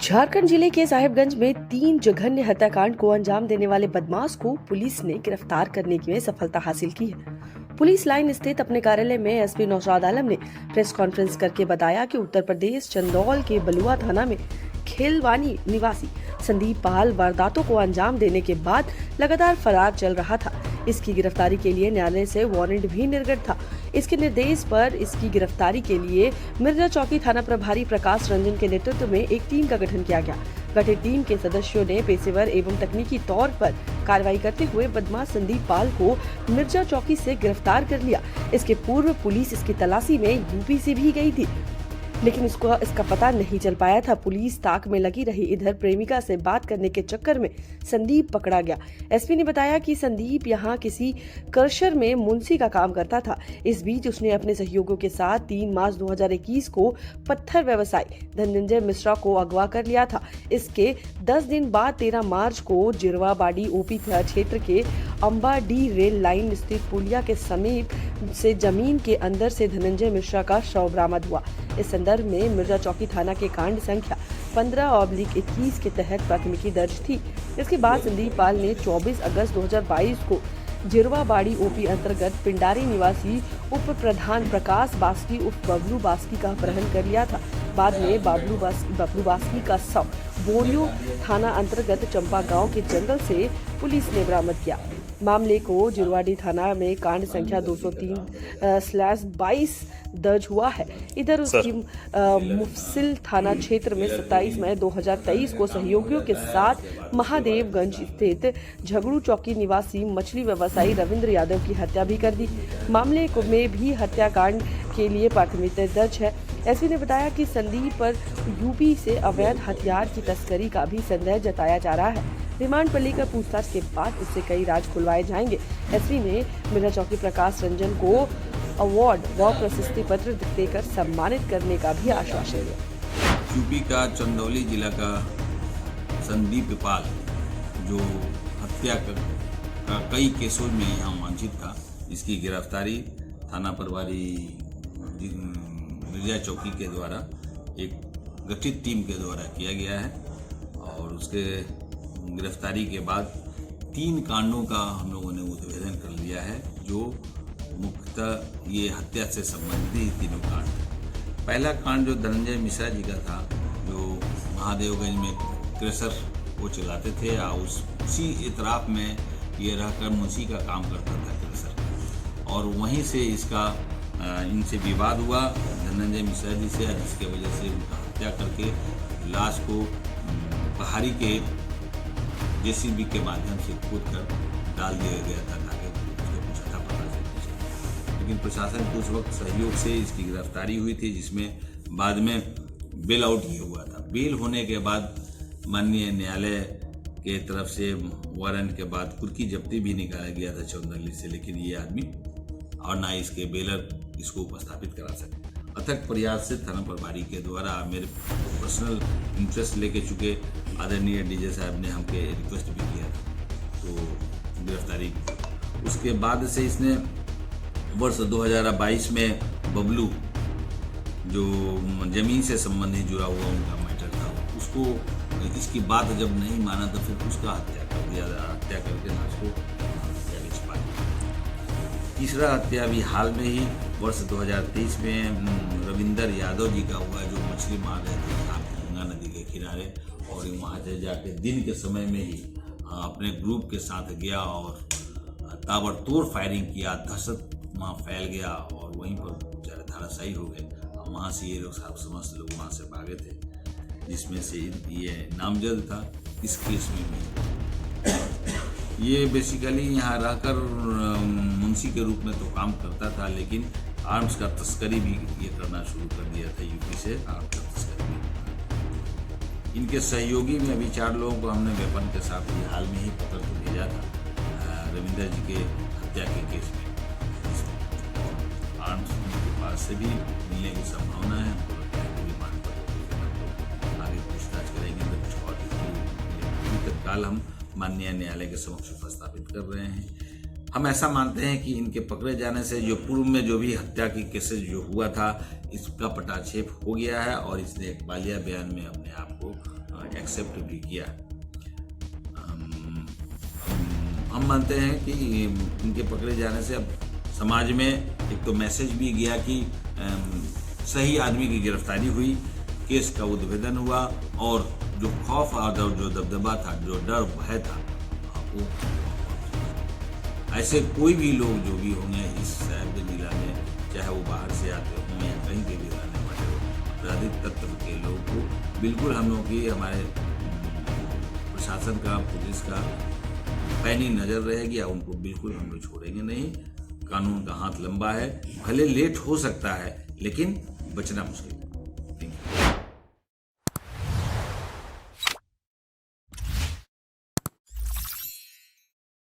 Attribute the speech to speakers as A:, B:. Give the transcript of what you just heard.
A: झारखंड जिले के साहिबगंज में 3 जघन्य हत्याकांड को अंजाम देने वाले बदमाश को पुलिस ने गिरफ्तार करने में सफलता हासिल की है। पुलिस लाइन स्थित अपने कार्यालय में एसपी नौशाद आलम ने प्रेस कॉन्फ्रेंस करके बताया कि उत्तर प्रदेश चंदौल के बलुआ थाना में खेलवानी निवासी संदीप पाल वारदातों को अंजाम देने के बाद लगातार फरार चल रहा था। इसकी गिरफ्तारी के लिए न्यायालय से वारंट भी निर्गत था। इसके निर्देश पर इसकी गिरफ्तारी के लिए मिर्जा चौकी थाना प्रभारी प्रकाश रंजन के नेतृत्व में एक टीम का गठन किया गया। गठित टीम के सदस्यों ने पेशेवर एवं तकनीकी तौर पर कार्रवाई करते हुए बदमाश संदीप पाल को मिर्जा चौकी से गिरफ्तार कर लिया। इसके पूर्व पुलिस इसकी तलाशी में यूपी से भी गई थी, लेकिन इसका पता नहीं चल पाया था। पुलिस ताक में लगी रही। इधर प्रेमिका से बात करने के चक्कर में संदीप पकड़ा गया। एसपी ने बताया कि संदीप यहां किसी क्रशर में मुंशी का काम करता था। इस बीच उसने अपने सहयोगियों के साथ 3 मार्च 2021 को पत्थर व्यवसायी धनंजय मिश्रा को अगवा कर लिया था। इसके 10 दिन बाद 13 मार्च को जिरवाबाड़ी ओपी क्षेत्र के अंबाडी रेल लाइन स्थित पुलिया के समीप से जमीन के अंदर से धनंजय मिश्रा का शव बरामद हुआ। इस संदर्भ में मिर्जा चौकी थाना के कांड संख्या 15/21 के तहत प्राथमिकी दर्ज थी। इसके बाद संदीप पाल ने 24 अगस्त 2022 को जिरवाबाड़ी ओपी अंतर्गत पिंडारी निवासी उप प्रधान प्रकाश बास्की उर्फ बबलू बास्की का अपहरण कर लिया था। बाद में बबलू बास्की का शव बोरियो थाना अंतर्गत चंपा गांव के जंगल से पुलिस ने बरामद किया। मामले को जिरवाड़ी थाना में कांड संख्या 203/22 दर्ज हुआ है। इधर उसकी मुफसिल थाना क्षेत्र में 27 मई 2023 को सहयोगियों के साथ महादेवगंज स्थित झगड़ू चौकी निवासी मछली व्यवसायी रविंद्र यादव की हत्या भी कर दी। मामले में भी हत्याकांड के लिए प्राथमिकता दर्ज है। एसपी ने बताया कि संदीप पर यूपी से अवैध हथियार की तस्करी का भी संदेह जताया जा रहा है। रिमांड पर लेकर पूछताछ के बाद उससे कई राज खुलवाए जाएंगे। एसपी ने मिर्जा चौकी प्रकाश रंजन को अवार्ड व प्रशस्ति पत्र देकर सम्मानित करने का भी आश्वासन दिया।
B: यूपी का चंदौली जिला का संदीप पाल जो हत्या का कई केसों में यहाँ वांछित था, इसकी गिरफ्तारी थाना प्रभारी मिर्जा चौकी के द्वारा एक गठित टीम के द्वारा किया गया है। और उसके गिरफ्तारी के बाद 3 कांडों का हम लोगों ने उद्भेदन कर लिया है, जो मुख्यतः ये हत्या से संबंधित तीनों कांड। पहला कांड जो धनंजय मिश्रा जी का था, जो महादेवगंज में क्रशर वो चलाते थे और उसी इतराफ में ये रहकर मुंशी का काम करता था क्रशर, और वहीं से इसका इनसे विवाद हुआ धनंजय मिश्रा जी से, जिसके वजह से उनका हत्या करके लाश को पहाड़ी के जेसीबी के माध्यम से कूद कर डाल दिया गया था ताकि उसको कुछ अता पता चले। लेकिन प्रशासन के उस वक्त सहयोग से इसकी गिरफ्तारी हुई थी, जिसमें बाद में बेल आउट ये हुआ था। बेल होने के बाद माननीय न्यायालय के तरफ से वारंट के बाद कुर्की जब्ती भी निकाला गया था चौंदरली से, लेकिन ये आदमी और ना इसके बेलर इसको उपस्थापित करा सके। अथक प्रयास से थाना प्रभारी के द्वारा मेरे पर्सनल इंटरेस्ट लेके चुके आदरणीय डीजे साहब ने हमके रिक्वेस्ट भी किया तो गिरफ्तारी। उसके बाद से इसने वर्ष 2022 में बबलू जो जमीन से संबंधित जुड़ा हुआ उनका मैटर था, उसको इसकी बात जब नहीं माना तो फिर उसका हत्या कर दिया, हत्या करके लाश को छिपा दिया। तीसरा हत्या अभी हाल में ही वर्ष 2023 में रविंद्र यादव जी का हुआ, जो मछली मार रहे थे गंगा नदी के किनारे, और वहाँ से जाके दिन के समय में ही अपने ग्रुप के साथ गया और ताबड़तोड़ फायरिंग किया। दहशत वहाँ फैल गया और वहीं पर बेचारे धराशायी हो गए। वहाँ से ये लोग समस्त लोग वहाँ से भागे थे, जिसमें से ये नामजद था। इस केस में भी ये बेसिकली यहाँ रहकर मुंशी के रूप में तो काम करता था, लेकिन आर्म्स का तस्करी भी ये करना शुरू कर दिया था। यूपी से आर्म्स का तस्करी भी। इनके सहयोगी में अभी 4 लोगों को हमने वेपन के साथ ही हाल में ही पकड़ के भेजा था रविंद्र जी के हत्या के केस में। आर्म्स के पास से भी मिलने की संभावना है। आगे पूछताछ करेंगे तो कुछ और तत्काल हम माननीय न्यायालय के समक्ष उपस्थापित कर रहे हैं। हम ऐसा मानते हैं कि इनके पकड़े जाने से जो पूर्व में जो भी हत्या की केसेस जो हुआ था, इसका पटाक्षेप हो गया है और इसने एक बालिया बयान में अपने आप को एक्सेप्ट भी किया। हम मानते हैं कि इनके पकड़े जाने से अब समाज में एक तो मैसेज भी गया कि सही आदमी की गिरफ्तारी हुई, केस का उद्भेदन हुआ और जो खौफ और जो दबदबा था, जो डर भय था, वो ऐसे कोई भी लोग जो भी होंगे इस शहर के जिला में, चाहे वो बाहर से आते हों या कहीं के भी रहने वाले हो, आपराधिक तत्व के लोगों को बिल्कुल हम लोग की, हमारे प्रशासन का, पुलिस का पैनी नज़र रहेगी और उनको बिल्कुल हम लोग छोड़ेंगे नहीं। कानून का हाथ लंबा है, भले लेट हो सकता है लेकिन बचना मुश्किल।